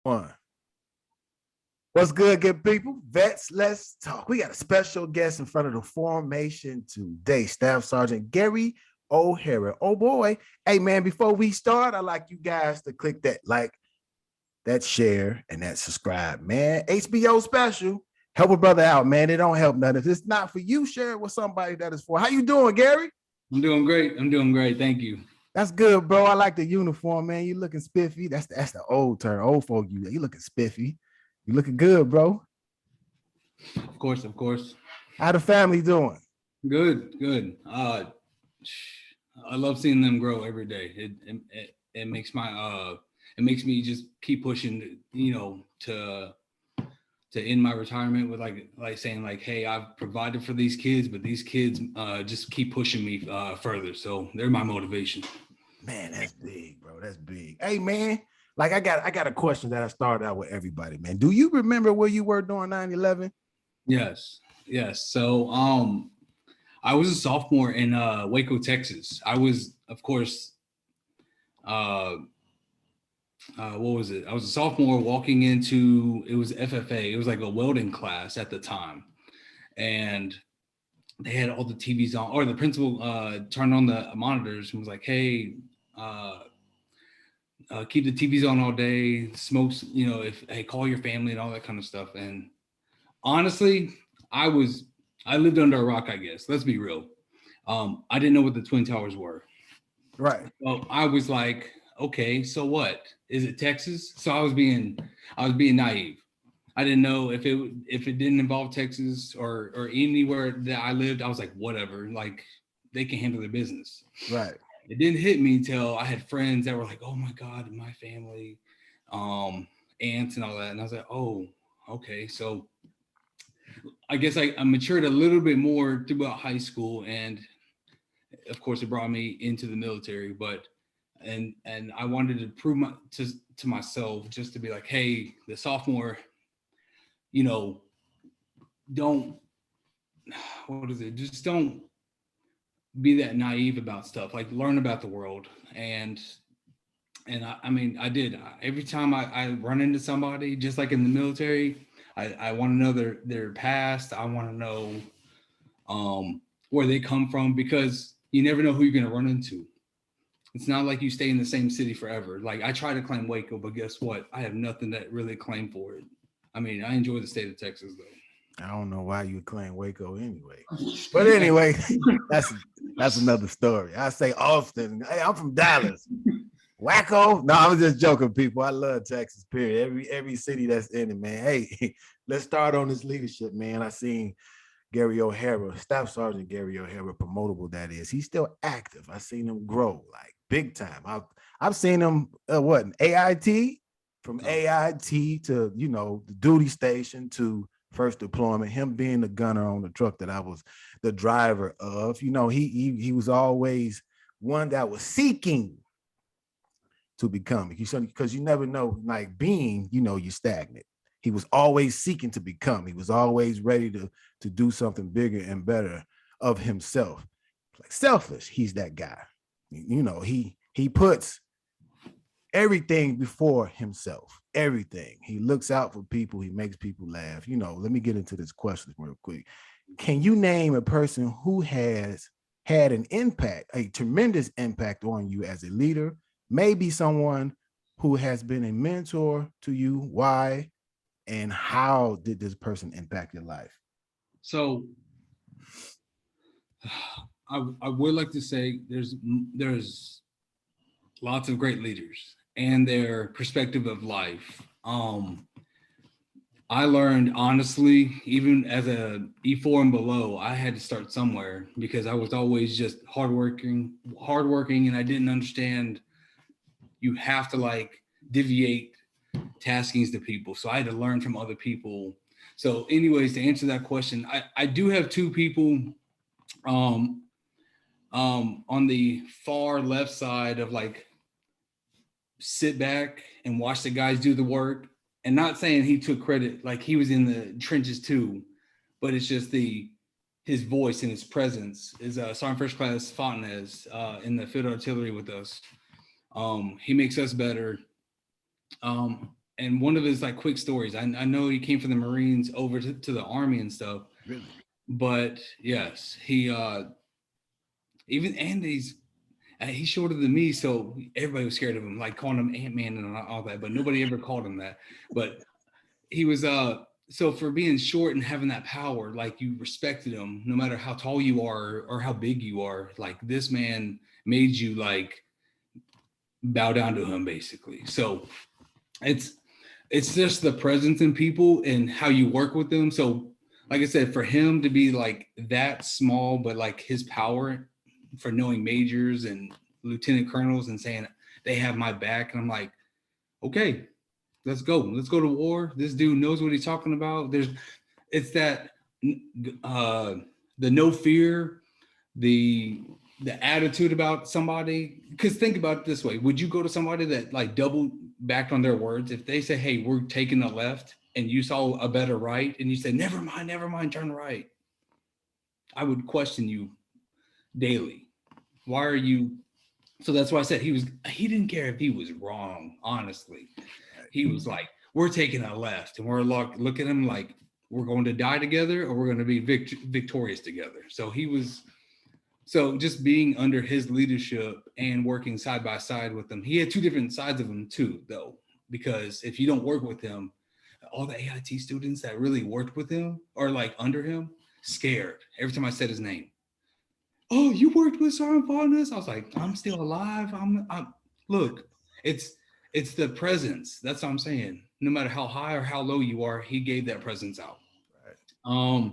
One. What's good, good people? Vets, let's talk. We got a special guest in front of the formation today, Staff Sergeant Gary O'Hara. Oh boy. Hey man, before we start, I'd like you guys to click that like, that share, and that subscribe, man. HBO special. Help a brother out, man. It don't help nothing. If it's not for you, share it with somebody that is for. How you doing, Gary? I'm doing great. Thank you. That's good, bro. I like the uniform, man. You looking spiffy. That's the old term. Old folk, you looking spiffy. You looking good, bro. Of course. How the family doing? Good. I love seeing them grow every day. It makes it makes me just keep pushing, to end my retirement with like saying like, hey, I've provided for these kids, but these kids just keep pushing me further. So they're my motivation. Man, that's big, bro. That's big. Hey, man. Like I got a question that I started out with everybody, man. Do you remember where you were during 9/11? Yes. So I was a sophomore in Waco, Texas. I was, of course, what was it? I was a sophomore walking into, it was FFA. It was like a welding class at the time. And they had all the TVs on, or the principal turned on the monitors and was like, hey, keep the TVs on all day, smokes, hey, call your family and all that kind of stuff. And honestly, I lived under a rock, I guess. Let's be real. I didn't know what the Twin Towers were. Right. Well, I was like, okay, so what? Is it Texas? So I was being naive. I didn't know if it didn't involve Texas or anywhere that I lived. I was like, whatever, like they can handle their business. Right. It didn't hit me until I had friends that were like, oh my God, my family, aunts and all that. And I was like, oh, okay. So I guess I matured a little bit more throughout high school, and of course it brought me into the military, but and I wanted to prove to myself, just to be like, hey, the sophomore, don't, what is it? Just don't be that naive about stuff. Like, learn about the world. And I mean, I did. Every time I run into somebody, just like in the military, I want to know their past. I want to know where they come from, because you never know who you're going to run into. It's not like you stay in the same city forever. Like, I try to claim Waco, but guess what? I have nothing that really claim for it. I mean, I enjoy the state of Texas, though. I don't know why you claim Waco anyway. But anyway, that's another story. I say Austin. Hey, I'm from Dallas. Wacko? No, I'm just joking, people. I love Texas, period. Every city that's in it, man. Hey, let's start on this leadership, man. I seen Gary O'Hara, Staff Sergeant Gary O'Hara, promotable that is. He's still active. I seen him grow like big time. I've seen him AIT, from AIT to the duty station to first deployment. Him being the gunner on the truck that I was the driver of. He was always one that was seeking to become, because you never know, like being, you're stagnant. He was always seeking to become. He was always ready to do something bigger and better of himself. Like selfish, he's that guy. He puts everything before himself. Everything. He looks out for people. He makes people laugh. Let me get into this question real quick. Can you name a person who has had an impact, a tremendous impact on you as a leader? Maybe someone who has been a mentor to you. Why and how did this person impact your life? So I would like to say there's lots of great leaders and their perspective of life. I learned, honestly, even as a E4 and below, I had to start somewhere, because I was always just hardworking, and I didn't understand you have to like deviate taskings to people. So I had to learn from other people. So anyways, to answer that question, I do have two people on the far left side of like, sit back and watch the guys do the work, and not saying he took credit, like he was in the trenches too, but it's just his voice and his presence is Sergeant First Class Fontenez in the field artillery with us. He makes us better. and one of his like quick stories. I know he came from the Marines over to the Army and stuff. Really? But yes, he even Andy's he's shorter than me, so everybody was scared of him, like calling him Ant-Man and all that, but nobody ever called him that. But he was so for being short and having that power, like you respected him no matter how tall you are or how big you are. Like this man made you like bow down to him basically. So it's just the presence in people and how you work with them. So like I said, for him to be like that small, but like his power for knowing majors and lieutenant colonels and saying they have my back, and I'm like, okay, let's go to war. This dude knows what he's talking about. It's that the no fear, the attitude about somebody. Because think about it this way: would you go to somebody that like double backed on their words if they say, hey, we're taking the left, and you saw a better right and you said, never mind, turn right? I would question you daily. Why are you? So that's why I said he didn't care if he was wrong. Honestly, he was like, we're taking a left, and we're look at him like we're going to die together or we're going to be victorious together. So just being under his leadership and working side by side with him. He had two different sides of him too, though, because if you don't work with him, all the AIT students that really worked with him or like under him, scared every time I said his name. Oh, you worked with Sergeant Fondness? I was like, I'm still alive. I'm look, it's the presence. That's what I'm saying. No matter how high or how low you are, he gave that presence out. Right.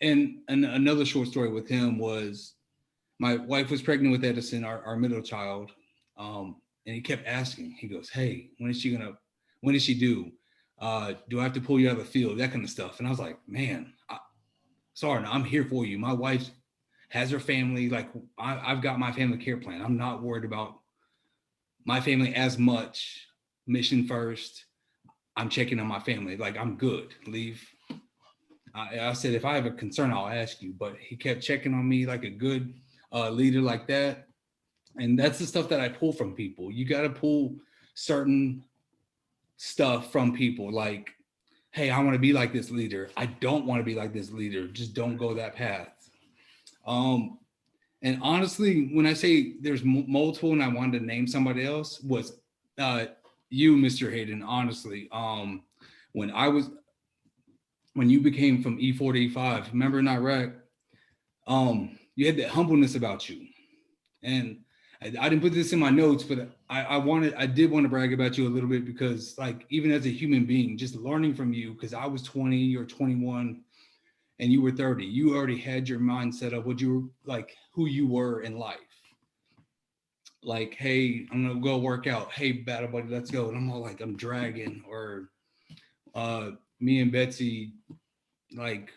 And another short story with him was my wife was pregnant with Edison, our middle child. And he kept asking, he goes, hey, when is she due? Do I have to pull you out of the field? That kind of stuff. And I was like, man, sorry, I'm here for you. My wife has her family. Like I've got my family care plan. I'm not worried about my family as much. Mission first. I'm checking on my family. Like I'm good. Leave. I said, if I have a concern, I'll ask you. But he kept checking on me like a good leader like that. And that's the stuff that I pull from people. You got to pull certain stuff from people. Like, hey, I want to be like this leader. I don't want to be like this leader. Just don't go that path. And honestly, when I say there's multiple and I wanted to name somebody else, was you, Mr. Hayden, honestly. When you became from E4 to E5, remember in Iraq, you had that humbleness about you. And I didn't put this in my notes, but I did want to brag about you a little bit because like, even as a human being, just learning from you, because I was 20 or 21 and you were 30, you already had your mindset of what you were like, who you were in life. Like, hey, I'm going to go work out. Hey, battle buddy, let's go. And I'm all like, I'm dragging. Or me and Betsy, like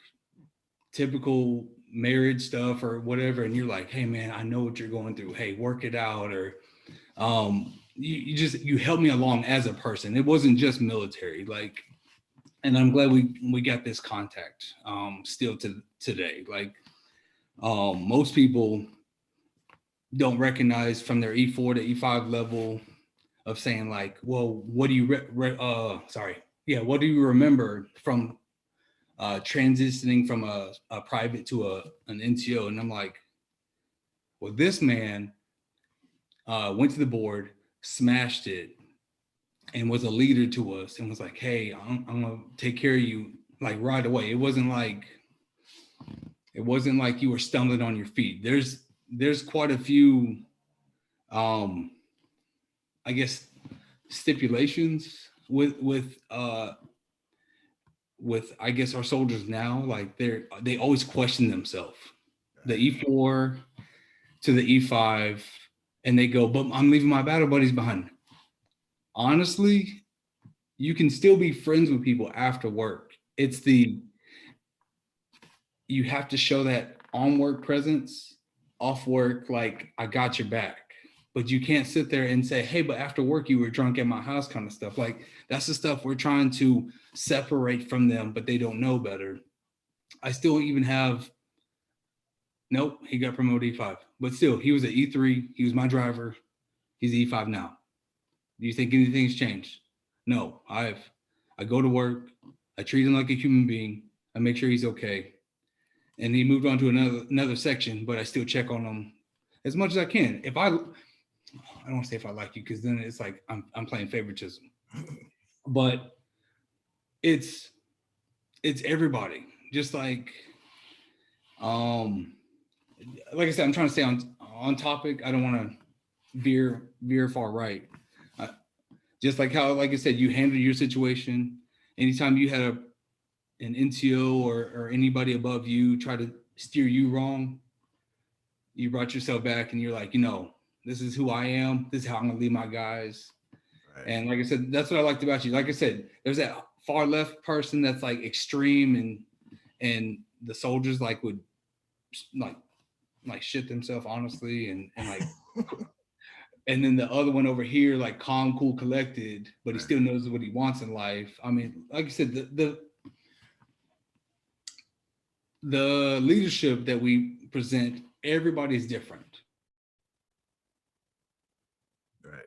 typical marriage stuff or whatever. And you're like, hey man, I know what you're going through. Hey, work it out. Or you helped me along as a person. It wasn't just military. Like, and I'm glad we got this contact still to today. Like most people don't recognize from their E4 to E5 level of saying like, well, what do you what do you remember from transitioning from a private to an NCO? And I'm like, well, this man went to the board, smashed it, and was a leader to us, and was like, hey, I'm gonna take care of you like right away. It wasn't like you were stumbling on your feet. There's quite a few I guess stipulations with I guess our soldiers now. Like they always question themselves. The E4 to the E5, and they go, but I'm leaving my battle buddies behind. Honestly, you can still be friends with people after work. You have to show that on work presence, off work, like I got your back. But you can't sit there and say, hey, but after work you were drunk at my house kind of stuff. Like that's the stuff we're trying to separate from them, but they don't know better. I still even have, nope, he got promoted E5, but still he was at E3. He was my driver. He's E5 now. Do you think anything's changed? No, I go to work, I treat him like a human being, I make sure he's okay. And he moved on to another section, but I still check on him as much as I can. I don't want to say if I like you, because then it's like I'm playing favoritism. But it's everybody. Just like I said, I'm trying to stay on topic. I don't want to veer far right. Uh, just like how, like I said, you handle your situation. Anytime you had an NCO or anybody above you try to steer you wrong, you brought yourself back and you're like, this is who I am. This is how I'm gonna lead my guys. Right. And like I said, that's what I liked about you. Like I said, there's that far left person that's like extreme, and the soldiers like would like shit themselves honestly, and like and then the other one over here like calm, cool, collected, but he still knows what he wants in life. I mean, like I said, the leadership that we present, everybody's different. Right.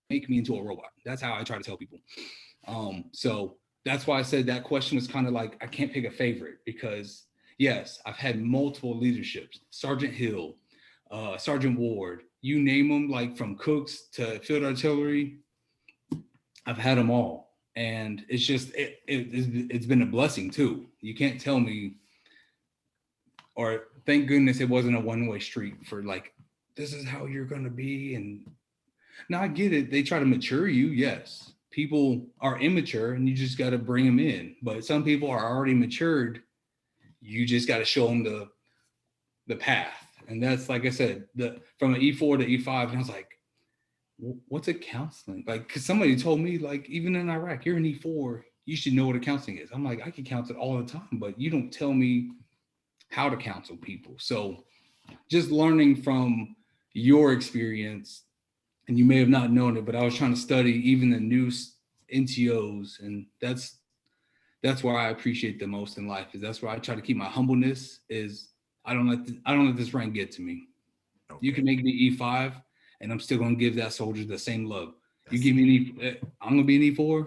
Make me into a robot. That's how I try to tell people. So that's why I said that question was kind of like, I can't pick a favorite, because yes, I've had multiple leaderships, Sergeant Hill, Sergeant Ward, you name them, like from cooks to field artillery, I've had them all. And it's just, it's been a blessing too. You can't tell me, or thank goodness it wasn't a one-way street for like, this is how you're going to be. And now I get it. They try to mature you. Yes. People are immature and you just got to bring them in. But some people are already matured. You just got to show them the path. And that's, like I said, from an E4 to E5. And I was like, what's a counseling? Like, because somebody told me, like, even in Iraq, you're an E4, you should know what a counseling is. I'm like, I can counsel all the time, but you don't tell me how to counsel people. So just learning from your experience, and you may have not known it, but I was trying to study even the new NTOs, and that's where I appreciate the most in life. Is that's where I try to keep my humbleness. Is I don't let this rank get to me. Okay. You can make me E5, and I'm still gonna give that soldier the same love. You give me I'm gonna be an E4.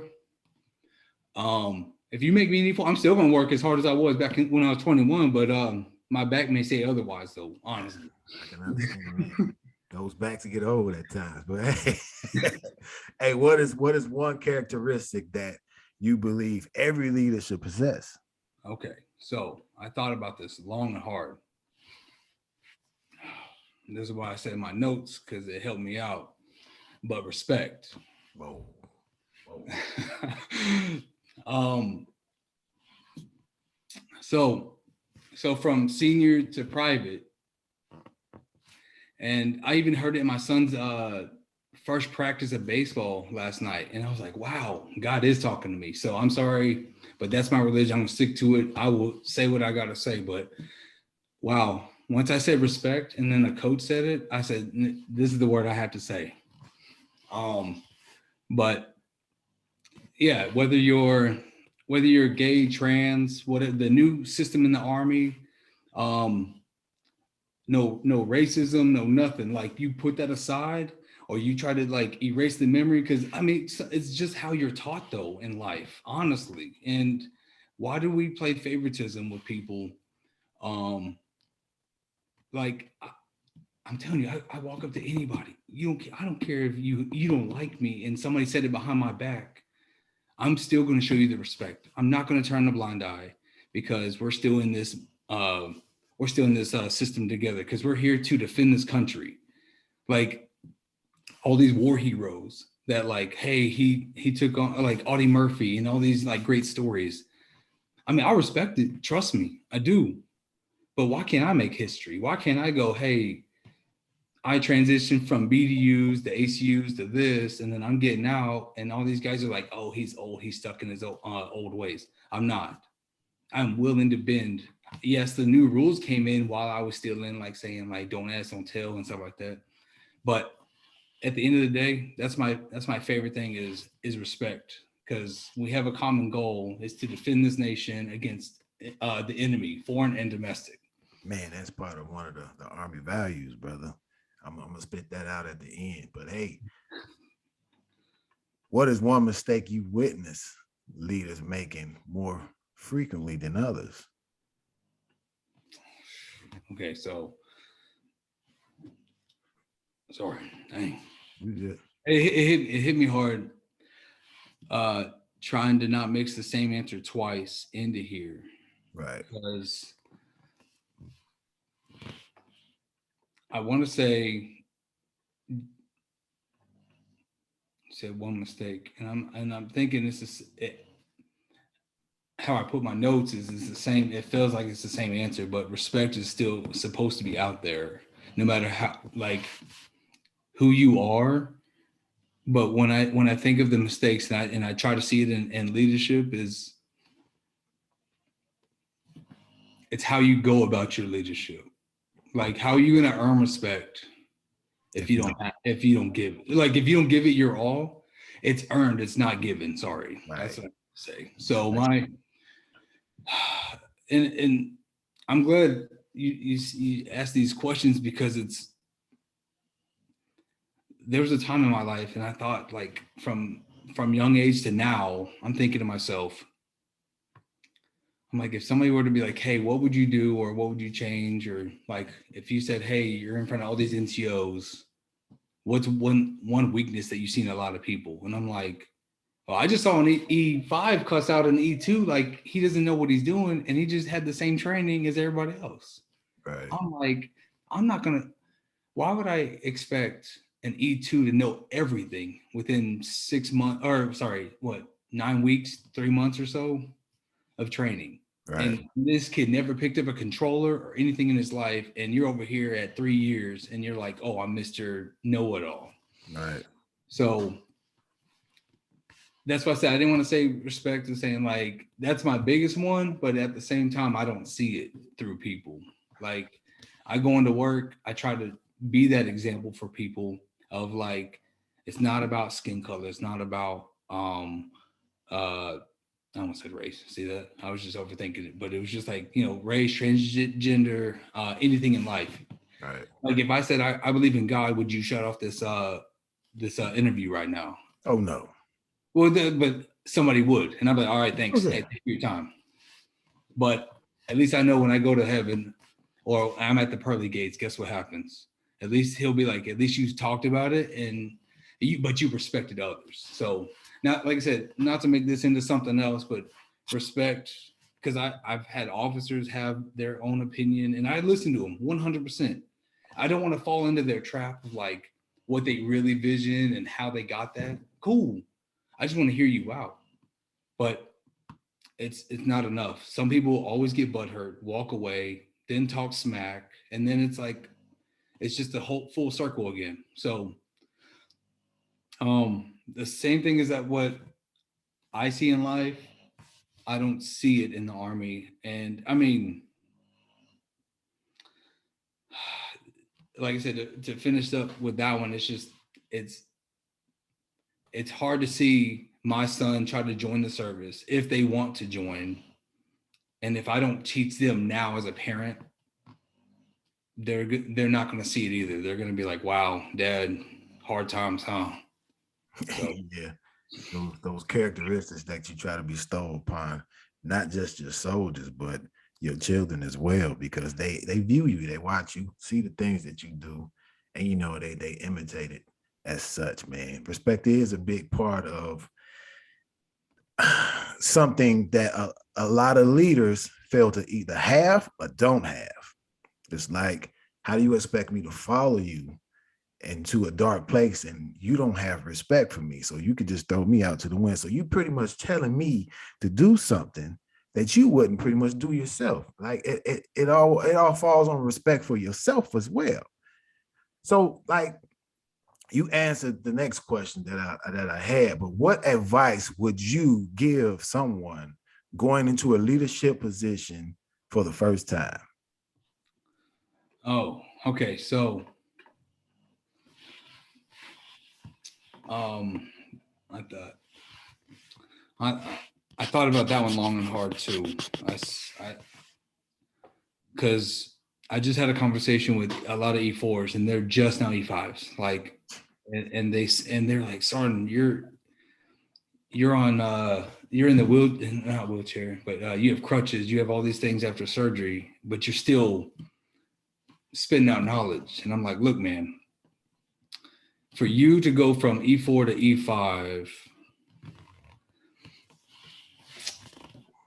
If you make me an E4, I'm still gonna work as hard as I was back when I was 21. But my back may say otherwise, though. Honestly, I can understand that. Those backs get old at times, but hey, hey, what is one characteristic that you believe every leader should possess? Okay, so I thought about this long and hard. And this is why I said my notes, because it helped me out. But respect. Whoa. So from senior to private, and I even heard it in my son's first practice of baseball last night, and I was like, wow, God is talking to me. So I'm sorry, but that's my religion. I'm gonna stick to it. I will say what I gotta say. But wow, once I said respect, and then a coach said it, I said, this is the word I have to say. But yeah, whether you're gay, trans, whatever, the new system in the Army, no racism, no nothing. Like, you put that aside, or you try to like erase the memory, because I mean, it's just how you're taught though in life, honestly. And why do we play favoritism with people? Like, I'm telling you, I walk up to anybody. I don't care if you don't like me and somebody said it behind my back. I'm still going to show you the respect. I'm not going to turn a blind eye, because we're still in this system together, because we're here to defend this country. Like, all these war heroes that, like, hey, he took on, like, Audie Murphy and all these like great stories. I mean, I respect it. Trust me, I do. But why can't I make history? Why can't I go, hey, I transitioned from BDUs to ACUs to this, and then I'm getting out, and all these guys are like, oh, he's old. He's stuck in his old ways. I'm not. I'm willing to bend. Yes, the new rules came in while I was still in, like, saying, like, don't ask, don't tell, and stuff like that. But at the end of the day, that's my favorite thing is respect, because we have a common goal, is to defend this nation against the enemy, foreign and domestic. Man, that's part of one of the Army values, brother. I'm gonna spit that out at the end. But hey, what is one mistake you witness leaders making more frequently than others? Okay, so sorry, dang. You just It hit me hard. Trying to not mix the same answer twice into here right. because I want to say said one mistake, and I'm thinking this is how I put my notes is the same. It feels like it's the same answer, but respect is still supposed to be out there, no matter how like who you are. But when I think of the mistakes and I try to see it in leadership is it's how you go about your leadership. Like how are you gonna earn respect if you don't if you don't give it? Like if you don't give it your all, it's earned, it's not given. Sorry. Right. That's what I say. So my and I'm glad you asked these questions because there was a time in my life and I thought like from young age to now, I'm thinking to myself, I'm like, if somebody were to be like, hey, what would you do or what would you change? Or like if you said, hey, you're in front of all these NCOs, what's one weakness that you see in a lot of people? And I'm like, well, I just saw an E5 cuss out an E2, like he doesn't know what he's doing, and he just had the same training as everybody else. Right. I'm like, I'm not gonna. Why would I expect an E2 to know everything within 6 months, or sorry, what 9 weeks, 3 months or so of training? Right. And this kid never picked up a controller or anything in his life, and you're over here at 3 years, and you're like, oh, I'm Mr. Know-it-all. Right. So that's why I said I didn't want to say respect and saying like that's my biggest one, but at the same time, I don't see it through people. Like I go into work, I try to be that example for people of like it's not about skin color, it's not about I almost said race. See that? I was just overthinking it, but it was just like, you know, race, transgender, anything in life. Right. Like if I said I believe in God, would you shut off this interview right now? Oh no. Well, but somebody would, and I'm like, all right, thanks. Oh, Hey, yeah. take your time. But at least I know when I go to heaven, or I'm at the pearly gates. Guess what happens? At least he'll be like, at least you talked about it, but you respected others. So, not like I said, not to make this into something else, but respect, because I've had officers have their own opinion, and I listen to them 100%. I don't want to fall into their trap of like what they really vision and how they got that. Cool. I just want to hear you out. But it's not enough. Some people always get butthurt, walk away, then talk smack, and then it's like it's just a whole full circle again. So the same thing is that what I see in life, I don't see it in the Army. And I mean, like I said, to finish up with that one, it's just it's hard to see my son try to join the service if they want to join. And if I don't teach them now as a parent, they're not going to see it either. They're going to be like, "Wow, Dad, hard times, huh?" So, Yeah. Those characteristics that you try to bestow upon not just your soldiers, but your children as well, because they view you, they watch you, see the things that you do, and you know they imitate it as such, man. Respect is a big part of something that a lot of leaders fail to either have or don't have. It's like, how do you expect me to follow you into a dark place and you don't have respect for me? So you could just throw me out to the wind. So you pretty much telling me to do something that you wouldn't pretty much do yourself. Like it all falls on respect for yourself as well. So like you answered the next question that I had, but what advice would you give someone going into a leadership position for the first time? oh, okay. So, um, I thought I thought about that one long and hard too. Because I just had a conversation with a lot of E4s, and they're just now E5s. Like, and they're like, Sergeant, you're on you're in the not wheelchair, but you have crutches, you have all these things after surgery, but you're still spitting out knowledge. And I'm like, look, man, for you to go from E4 to E5,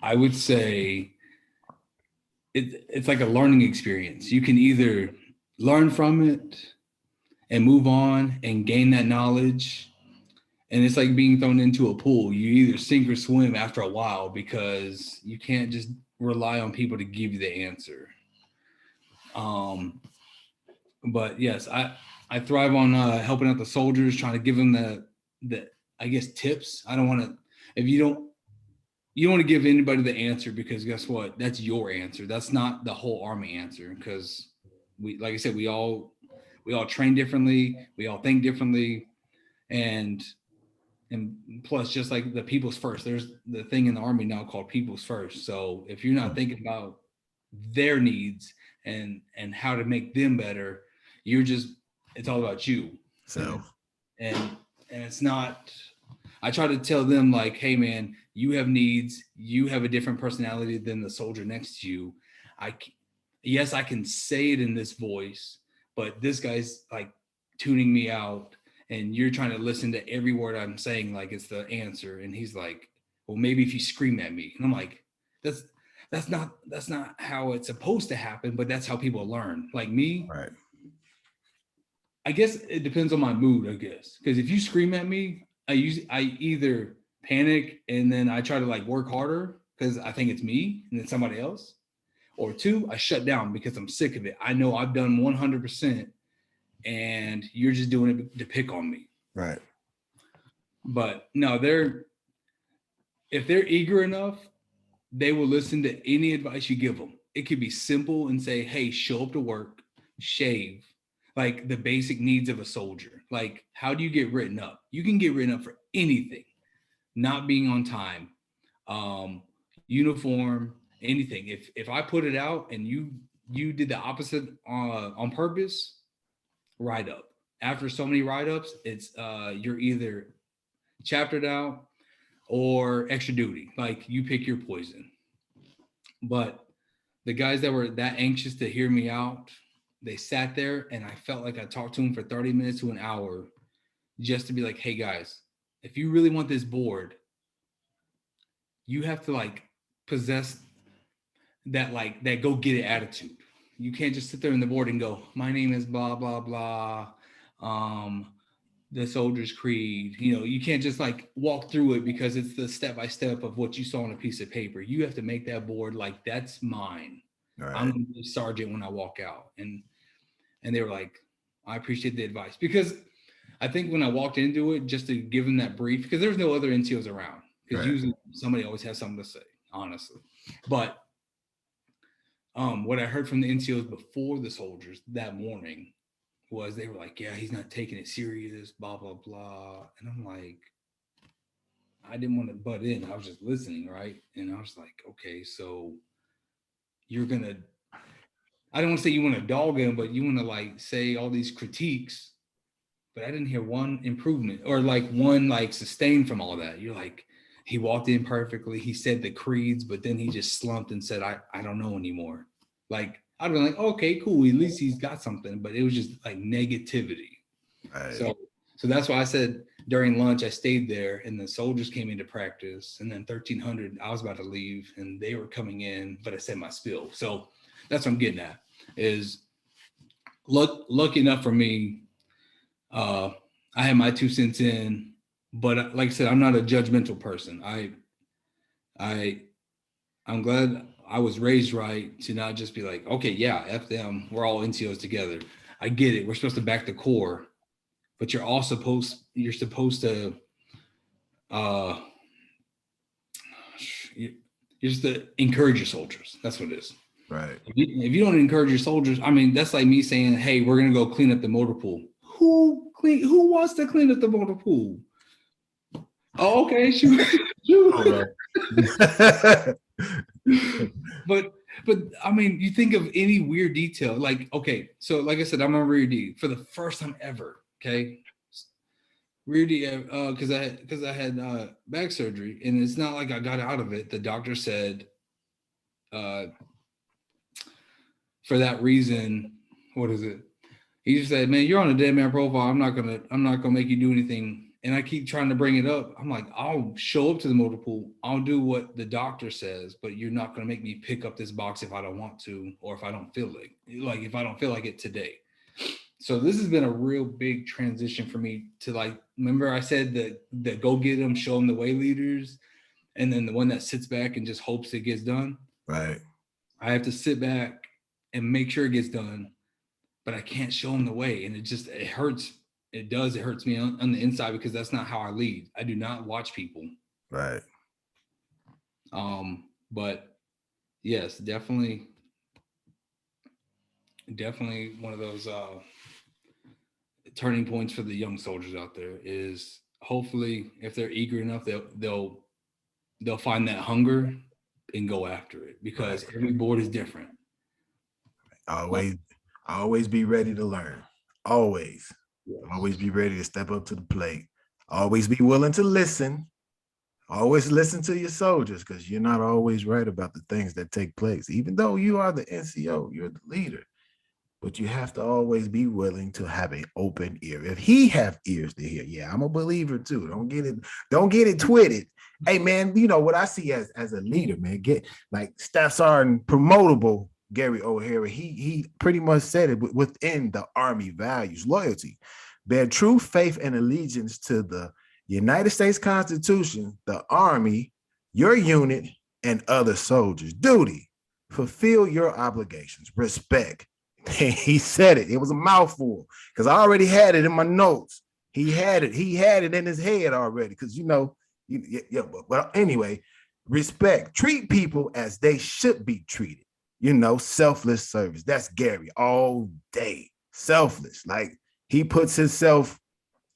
I would say it's like a learning experience. You can either learn from it and move on and gain that knowledge. And it's like being thrown into a pool. You either sink or swim after a while, because you can't just rely on people to give you the answer. But yes, I thrive on helping out the soldiers, trying to give them the I guess tips. I don't want to, if you don't want to give anybody the answer, because guess what? That's your answer. That's not the whole Army answer, because like I said, we all train differently. We all think differently. And plus, just like the people's first, there's the thing in the Army now called people's first. So if you're not thinking about their needs and how to make them better, it's all about you. So and it's not. I try to tell them, like, hey man, you have needs, you have a different personality than the soldier next to you. Yes, I can say it in this voice, but this guy's like tuning me out, and you're trying to listen to every word I'm saying like it's the answer. And he's like, well, maybe if you scream at me. And I'm like, that's not how it's supposed to happen, but that's how people learn. Like me, right. I guess it depends on my mood, I guess. Because if you scream at me, I either panic and then I try to like work harder because I think it's me and it's somebody else. Or two, I shut down because I'm sick of it. I know I've done 100% and you're just doing it to pick on me. Right. But no, if they're eager enough, they will listen to any advice you give them. It could be simple and say, hey, show up to work, shave, like the basic needs of a soldier. Like, how do you get written up? You can get written up for anything, not being on time, uniform, anything. If I put it out and you did the opposite on purpose, write up. After so many write-ups, it's you're either chaptered out or extra duty. Like, you pick your poison. But the guys that were that anxious to hear me out, they sat there and I felt like I talked to them for 30 minutes to an hour just to be like, hey guys, if you really want this board, you have to like possess that go get it attitude. You can't just sit there in the board and go, my name is blah, blah, blah. The soldier's creed. You can't just like walk through it because it's the step-by-step of what you saw on a piece of paper. You have to make that board like, that's mine. Right. I'm going to be a sergeant when I walk out. And they were like, I appreciate the advice, because I think when I walked into it, just to give them that brief, because there's no other NCOs around, because usually somebody always has something to say, honestly. But what I heard from the NCOs before the soldiers that morning was they were like, yeah, he's not taking it serious, blah, blah, blah. And I'm like, I didn't want to butt in. I was just listening, right? And I was like, okay, so you're going to, I don't want to say you want to dog him, but you want to like say all these critiques, but I didn't hear one improvement or like one like sustain from all that. You're like, he walked in perfectly. He said the creeds, but then he just slumped and said, I don't know anymore. Like, I'd be like, okay, cool. At least he's got something, but it was just like negativity. Right. So that's why I said during lunch, I stayed there and the soldiers came into practice, and then 1300, I was about to leave and they were coming in, but I said my spiel. So that's what I'm getting at is lucky enough for me. I had my 2 cents in, but like I said, I'm not a judgmental person. I'm glad I was raised right to not just be like, okay, yeah, F them. We're all NCOs together. I get it. We're supposed to back the Corps, but you're supposed to, you're just to encourage your soldiers. That's what it is. Right. If you don't encourage your soldiers, I mean, that's like me saying, hey, we're going to go clean up the motor pool. Who wants to clean up the motor pool? Oh, okay. Shoot. Oh, but But I mean, you think of any weird detail, like, okay, so like I said, I'm on Rear D for the first time ever. Okay. Rear D, because I had back surgery, and it's not like I got out of it. The doctor said, uh, for that reason, what is it? He just said, "Man, you're on a dead man profile. I'm not gonna make you do anything." And I keep trying to bring it up. I'm like, I'll show up to the motor pool. I'll do what the doctor says, but you're not gonna make me pick up this box if I don't want to, or if I don't feel like if I don't feel like it today. So this has been a real big transition for me to, like, remember I said that the go get them, show them the way leaders, and then the one that sits back and just hopes it gets done. Right. I have to sit back and make sure it gets done, but I can't show them the way. And it hurts. It hurts me on the inside, because that's not how I lead. I do not watch people. Right. But yes, definitely one of those turning points for the young soldiers out there is, hopefully, if they're eager enough, they'll find that hunger and go after it, because every board is different. Always be ready to learn. Always. Yes. Always be ready to step up to the plate. Always be willing to listen. Always listen to your soldiers, because you're not always right about the things that take place. Even though you are the NCO, you're the leader. But you have to always be willing to have an open ear. If he have ears to hear, yeah, I'm a believer too. Don't get it twisted. Hey man, you know what I see as a leader, man. Get like Staff Sergeant Promotable Gary O'Hara. He pretty much said it within the Army values: loyalty, bear true faith and allegiance to the United States Constitution, the Army, your unit, and other soldiers. Duty, fulfill your obligations. Respect. He said it. It was a mouthful, because I already had it in my notes. He had it in his head already, because but anyway, respect. Treat people as they should be treated. Selfless service. That's Gary all day. Selfless. Like, he puts himself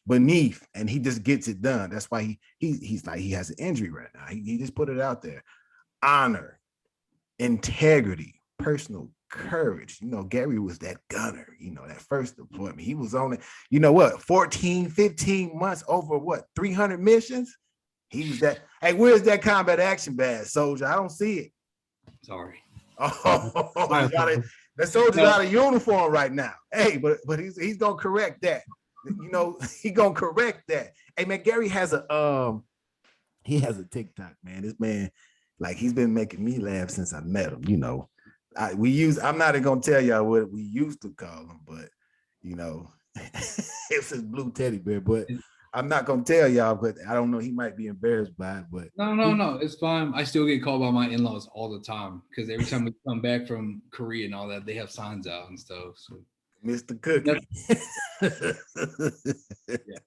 beneath and he just gets it done. That's why he's like, he has an injury right now. He just put it out there. Honor, integrity, personal courage. Gary was that gunner, that first deployment. He was on it, 14, 15 months, over 300 missions. He was that. Hey, where's that combat action badge, soldier? I don't see it. Sorry. That soldier's out of uniform right now. Hey, but he's gonna correct that. He gonna correct that. Hey man, Gary has a TikTok, man. This man, like, he's been making me laugh since I met him. I'm not even gonna tell y'all what we used to call him, but it's his blue teddy bear. But I'm not gonna tell y'all, but I don't know, he might be embarrassed by it. But no, it's fine. I still get called by my in-laws all the time, because every time we come back from Korea and all that, they have signs out and stuff. So Mr. Cookie. Yeah.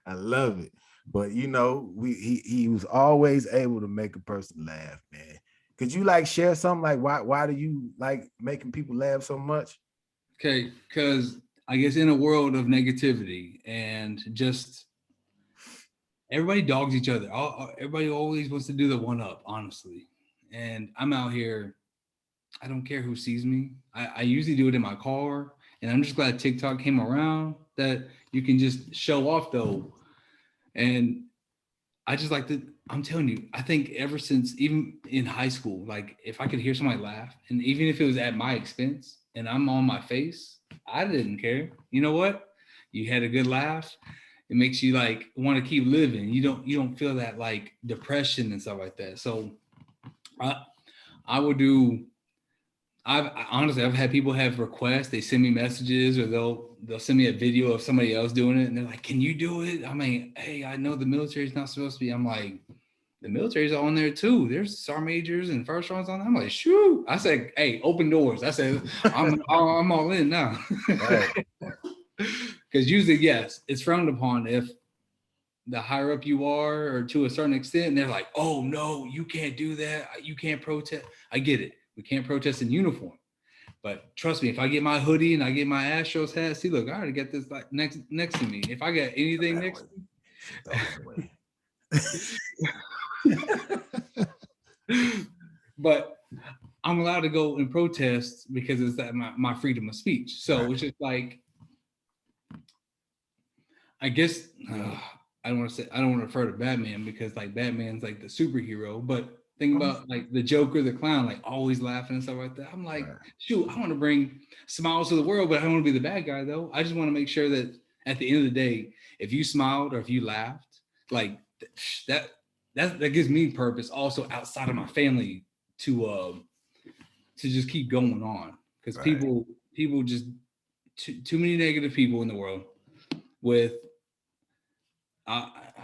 I love it. But he was always able to make a person laugh, man. Could you share something, like why do you like making people laugh so much? Okay, because I guess in a world of negativity and just everybody dogs each other. Everybody always wants to do the one up, honestly. And I'm out here, I don't care who sees me. I usually do it in my car, and I'm just glad TikTok came around, that you can just show off though. And I just like to, I'm telling you, I think ever since, even in high school, like, if I could hear somebody laugh, and even if it was at my expense and I'm on my face, I didn't care. You know what? You had a good laugh. It makes you want to keep living. You don't feel that depression and stuff like that. So I would do, I've had people have requests. They send me messages, or they'll send me a video of somebody else doing it, and they're like, "Can you do it?" I mean, hey, I know the military is not supposed to be. I'm like, the military's on there too. There's sergeant majors and first sergeants on there. I'm like, shoot. I said, hey, open doors. I said, I'm all in now. Because usually, yes, it's frowned upon if the higher up you are, or to a certain extent, and they're like, oh no, you can't do that. You can't protest. I get it. We can't protest in uniform. But trust me, if I get my hoodie and I get my Astros hat, see, look, I already got this next to me. If I got anything next to me. But I'm allowed to go and protest because it's that my freedom of speech. So it's just like, I guess I don't want to refer to Batman because like Batman's like the superhero, but think about like the Joker, the clown, like always laughing and stuff like that. I'm like, shoot, I want to bring smiles to the world, but I don't want to be the bad guy though. I just want to make sure that at the end of the day, if you smiled or if you laughed, like that gives me purpose also outside of my family to just keep going on, because people just too many negative people in the world with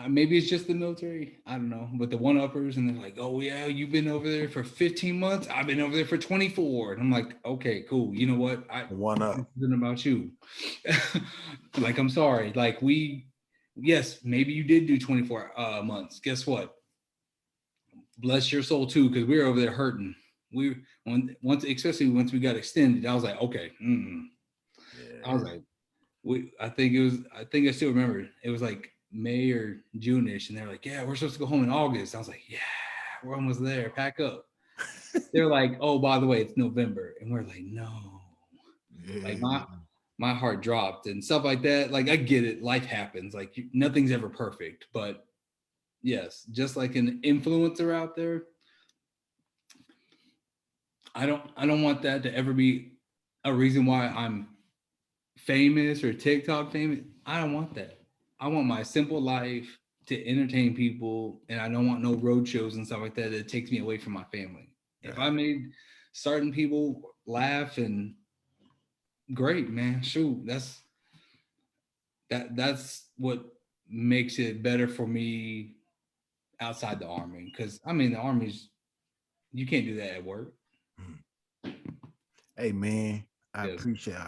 maybe it's just the military, I don't know, but the one-uppers, and they're like, oh yeah, you've been over there for 15 months, I've been over there for 24, and I'm like, okay, cool, you know what, one up, this isn't about you. Like, I'm sorry, like yes, maybe you did do 24 months, guess what, bless your soul too, because we were over there hurting. Especially once we got extended, I was like, okay. I was like, I think I still remember it was like May or June-ish, and they're like, yeah, we're supposed to go home in August. I was like, yeah, we're almost there, pack up. They're like, oh, by the way, it's November, and we're like, no. Like my heart dropped and stuff like that. Like, I get it, life happens, like nothing's ever perfect, but yes, just like an influencer out there, I don't want that to ever be a reason why I'm famous or TikTok famous. I don't want that. I want my simple life to entertain people, and I don't want no road shows and stuff like that that takes me away from my family. If I made certain people laugh, and great, man, shoot, that's what makes it better for me outside the Army. Because I mean, the Army's, you can't do that at work. Hey man, I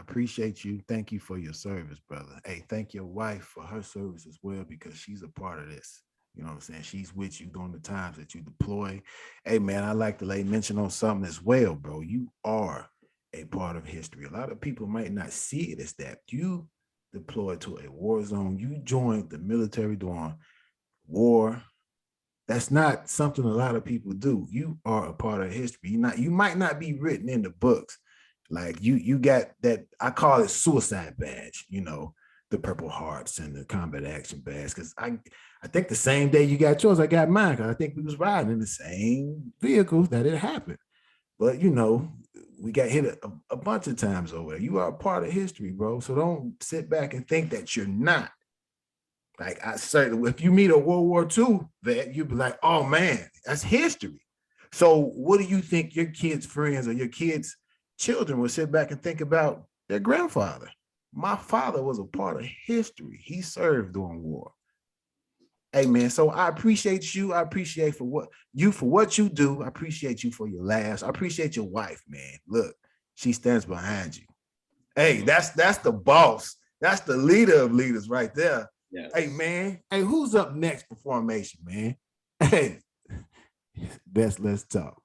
appreciate you. Thank you for your service, brother. Hey, thank your wife for her service as well, because she's a part of this. You know what I'm saying? She's with you during the times that you deploy. Hey man, I like to lay mention on something as well, bro. You are a part of history. A lot of people might not see it as that. You deployed to a war zone. You joined the military during war. That's not something a lot of people do. You are a part of history. You might not be written in the books. Like you got that, I call it suicide badge, you know, the Purple Hearts and the combat action badge. Cause I think the same day you got yours, I got mine. Cause I think we was riding in the same vehicles that it happened. But you know, we got hit a bunch of times over there. You are a part of history, bro. So don't sit back and think that you're not. Like, I certainly, if you meet a World War II vet, you'd be like, oh man, that's history. So what do you think your kids' friends or your kids' children will sit back and think about their grandfather? My father was a part of history. He served during war. Hey man, so I appreciate you. I appreciate for what you do. I appreciate you for your laughs. I appreciate your wife, man. Look, she stands behind you. Hey, that's the boss. That's the leader of leaders right there. Yes. Hey man, hey, who's up next for formation, man? Hey, let's talk.